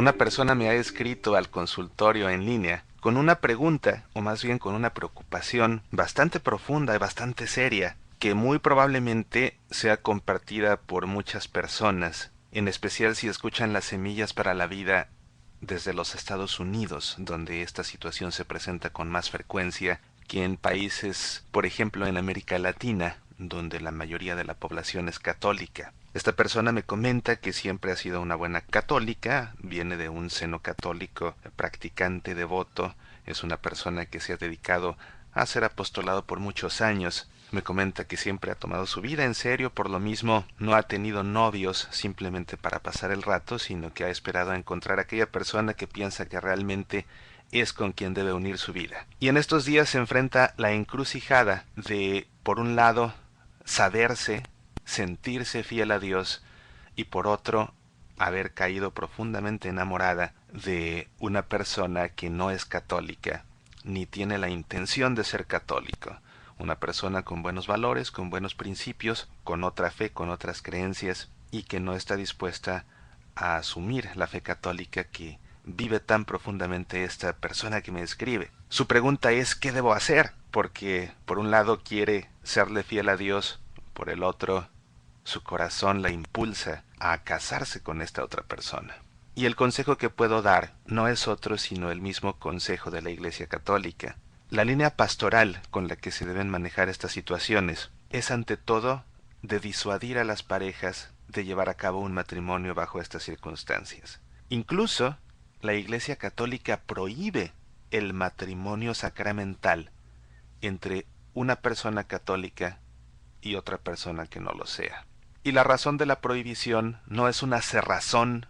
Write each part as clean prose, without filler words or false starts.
Una persona me ha escrito al consultorio en línea con una pregunta, o más bien con una preocupación bastante profunda y bastante seria, que muy probablemente sea compartida por muchas personas, en especial si escuchan las semillas para la vida desde los Estados Unidos, donde esta situación se presenta con más frecuencia que en países, por ejemplo, en América Latina, donde la mayoría de la población es católica. Esta persona me comenta que siempre ha sido una buena católica, viene de un seno católico, practicante, devoto, es una persona que se ha dedicado a ser apostolado por muchos años. Me comenta que siempre ha tomado su vida en serio, por lo mismo no ha tenido novios simplemente para pasar el rato, sino que ha esperado a encontrar a aquella persona que piensa que realmente es con quien debe unir su vida. Y en estos días se enfrenta la encrucijada de, por un lado, saberse, sentirse fiel a Dios, y por otro, haber caído profundamente enamorada de una persona que no es católica, ni tiene la intención de ser católico. Una persona con buenos valores, con buenos principios, con otra fe, con otras creencias, y que no está dispuesta a asumir la fe católica que vive tan profundamente esta persona que me escribe. Su pregunta es ¿qué debo hacer? Porque por un lado quiere serle fiel a Dios, por el otro su corazón la impulsa a casarse con esta otra persona. Y el consejo que puedo dar no es otro sino el mismo consejo de la Iglesia Católica. La línea pastoral con la que se deben manejar estas situaciones es ante todo de disuadir a las parejas de llevar a cabo un matrimonio bajo estas circunstancias. Incluso la Iglesia Católica prohíbe el matrimonio sacramental entre una persona católica y otra persona que no lo sea. Y la razón de la prohibición no es una cerrazón,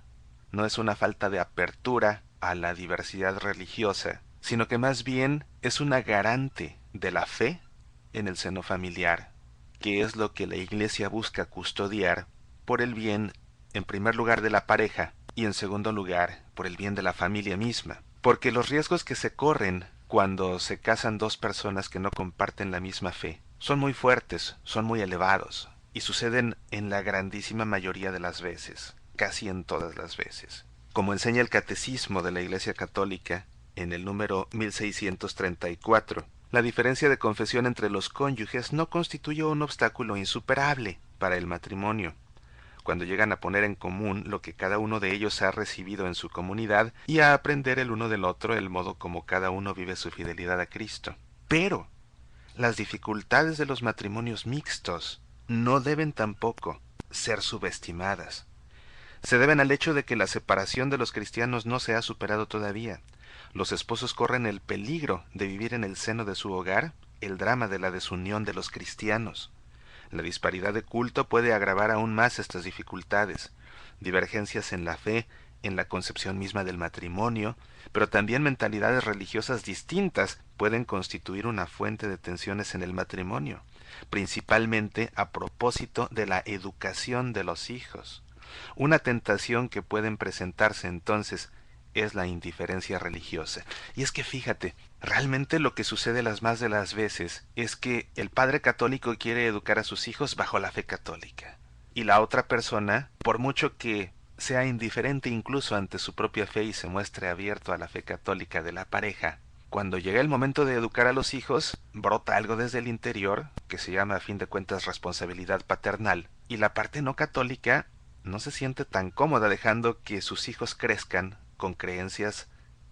no es una falta de apertura a la diversidad religiosa, sino que más bien es una garante de la fe en el seno familiar, que es lo que la Iglesia busca custodiar por el bien, en primer lugar, de la pareja y en segundo lugar, por el bien de la familia misma. Porque los riesgos que se corren cuando se casan dos personas que no comparten la misma fe son muy fuertes, son muy elevados, y suceden en la grandísima mayoría de las veces, casi en todas las veces. Como enseña el Catecismo de la Iglesia Católica, en el número 1634, la diferencia de confesión entre los cónyuges no constituye un obstáculo insuperable para el matrimonio, cuando llegan a poner en común lo que cada uno de ellos ha recibido en su comunidad y a aprender el uno del otro el modo como cada uno vive su fidelidad a Cristo. Pero las dificultades de los matrimonios mixtos no deben tampoco ser subestimadas. Se deben al hecho de que la separación de los cristianos no se ha superado todavía. Los esposos corren el peligro de vivir en el seno de su hogar el drama de la desunión de los cristianos. La disparidad de culto puede agravar aún más estas dificultades. Divergencias en la fe, en la concepción misma del matrimonio, pero también mentalidades religiosas distintas pueden constituir una fuente de tensiones en el matrimonio, principalmente a propósito de la educación de los hijos. Una tentación que pueden presentarse entonces es la indiferencia religiosa. Y es que fíjate, realmente lo que sucede las más de las veces es que el padre católico quiere educar a sus hijos bajo la fe católica. Y la otra persona, por mucho que sea indiferente incluso ante su propia fe y se muestre abierto a la fe católica de la pareja, cuando llega el momento de educar a los hijos, brota algo desde el interior, que se llama a fin de cuentas responsabilidad paternal, y la parte no católica no se siente tan cómoda dejando que sus hijos crezcan con creencias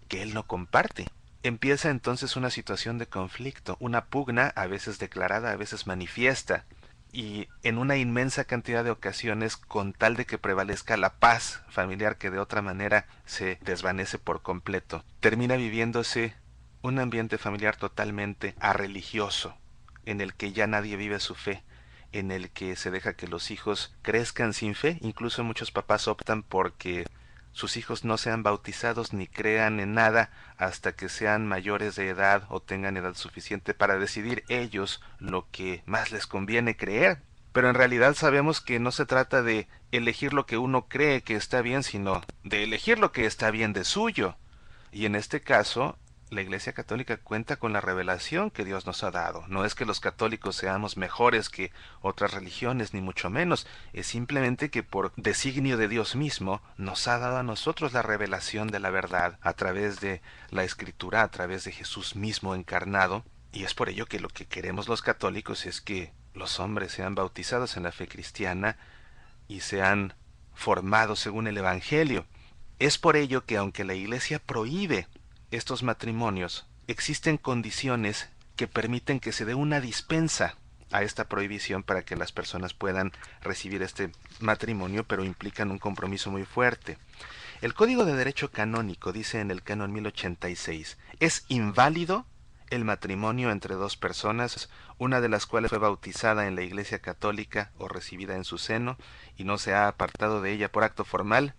que él no comparte. Empieza entonces una situación de conflicto, una pugna a veces declarada, a veces manifiesta, y en una inmensa cantidad de ocasiones con tal de que prevalezca la paz familiar que de otra manera se desvanece por completo. Termina viviéndose un ambiente familiar totalmente arreligioso, en el que ya nadie vive su fe, en el que se deja que los hijos crezcan sin fe. Incluso muchos papás optan porque sus hijos no sean bautizados ni crean en nada hasta que sean mayores de edad o tengan edad suficiente para decidir ellos lo que más les conviene creer. Pero en realidad sabemos que no se trata de elegir lo que uno cree que está bien, sino de elegir lo que está bien de suyo. Y en este caso, la Iglesia Católica cuenta con la revelación que Dios nos ha dado. No es que los católicos seamos mejores que otras religiones, ni mucho menos. Es simplemente que por designio de Dios mismo nos ha dado a nosotros la revelación de la verdad a través de la Escritura, a través de Jesús mismo encarnado. Y es por ello que lo que queremos los católicos es que los hombres sean bautizados en la fe cristiana y sean formados según el Evangelio. Es por ello que aunque la Iglesia prohíbe estos matrimonios, existen condiciones que permiten que se dé una dispensa a esta prohibición para que las personas puedan recibir este matrimonio, pero implican un compromiso muy fuerte. El Código de Derecho Canónico dice en el Canon 1086, es inválido el matrimonio entre dos personas, una de las cuales fue bautizada en la Iglesia Católica o recibida en su seno y no se ha apartado de ella por acto formal,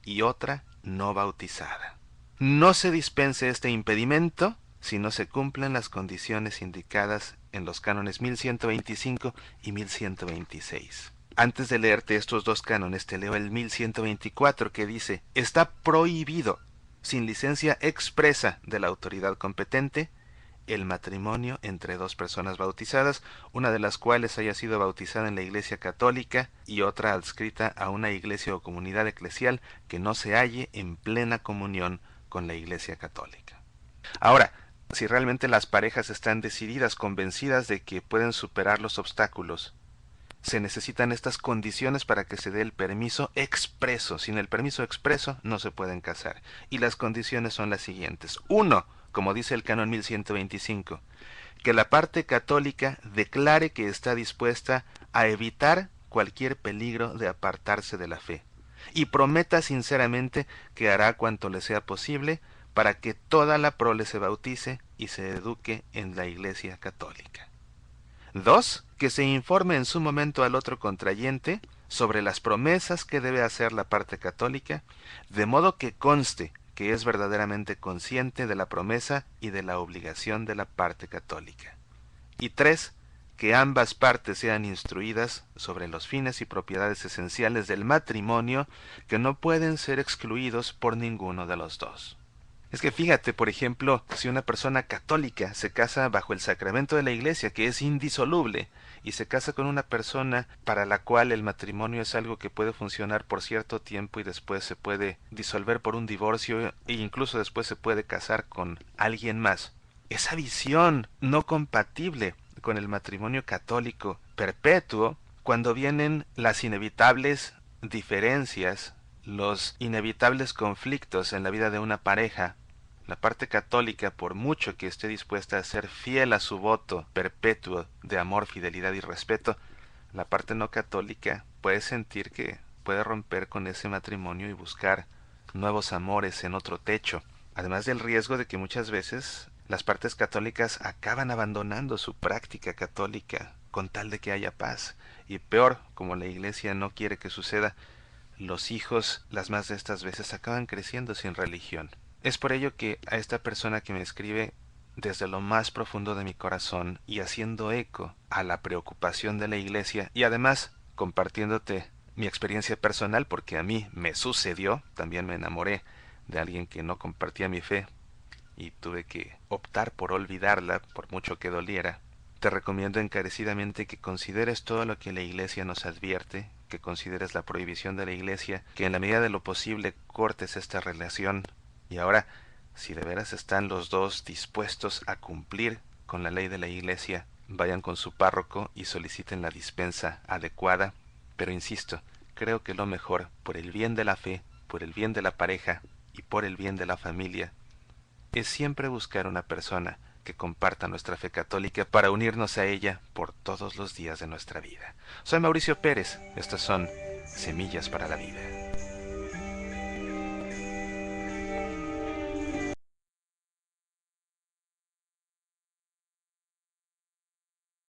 y otra no bautizada. No se dispense este impedimento si no se cumplen las condiciones indicadas en los cánones 1125 y 1126. Antes de leerte estos dos cánones, te leo el 1124 que dice: está prohibido, sin licencia expresa de la autoridad competente, el matrimonio entre dos personas bautizadas, una de las cuales haya sido bautizada en la Iglesia Católica y otra adscrita a una iglesia o comunidad eclesial que no se halle en plena comunión con la Iglesia Católica. Ahora, si realmente las parejas están decididas, convencidas de que pueden superar los obstáculos, se necesitan estas condiciones para que se dé el permiso expreso. Sin el permiso expreso no se pueden casar. Y las condiciones son las siguientes. 1. Como dice el Canon 1125, que la parte católica declare que está dispuesta a evitar cualquier peligro de apartarse de la fe, y prometa sinceramente que hará cuanto le sea posible para que toda la prole se bautice y se eduque en la Iglesia Católica. 2. Que se informe en su momento al otro contrayente sobre las promesas que debe hacer la parte católica, de modo que conste que es verdaderamente consciente de la promesa y de la obligación de la parte católica. Y 3. Que ambas partes sean instruidas sobre los fines y propiedades esenciales del matrimonio, que no pueden ser excluidos por ninguno de los dos. Es que fíjate, por ejemplo, si una persona católica se casa bajo el sacramento de la Iglesia, que es indisoluble, y se casa con una persona para la cual el matrimonio es algo que puede funcionar por cierto tiempo y después se puede disolver por un divorcio e incluso después se puede casar con alguien más. Esa visión no compatible con el matrimonio católico perpetuo, cuando vienen las inevitables diferencias, los inevitables conflictos en la vida de una pareja, la parte católica, por mucho que esté dispuesta a ser fiel a su voto perpetuo de amor, fidelidad y respeto, la parte no católica puede sentir que puede romper con ese matrimonio y buscar nuevos amores en otro techo, además del riesgo de que muchas veces las partes católicas acaban abandonando su práctica católica con tal de que haya paz, y peor, como la Iglesia no quiere que suceda, los hijos las más de estas veces acaban creciendo sin religión. Es por ello que a esta persona que me escribe desde lo más profundo de mi corazón y haciendo eco a la preocupación de la Iglesia y además compartiéndote mi experiencia personal, porque a mí me sucedió, también me enamoré de alguien que no compartía mi fe y tuve que optar por olvidarla por mucho que doliera. Te recomiendo encarecidamente que consideres todo lo que la Iglesia nos advierte, que consideres la prohibición de la Iglesia, que en la medida de lo posible cortes esta relación. Y ahora, si de veras están los dos dispuestos a cumplir con la ley de la Iglesia, vayan con su párroco y soliciten la dispensa adecuada. Pero insisto, creo que lo mejor, por el bien de la fe, por el bien de la pareja y por el bien de la familia, es siempre buscar una persona que comparta nuestra fe católica para unirnos a ella por todos los días de nuestra vida. Soy Mauricio Pérez, estas son Semillas para la Vida.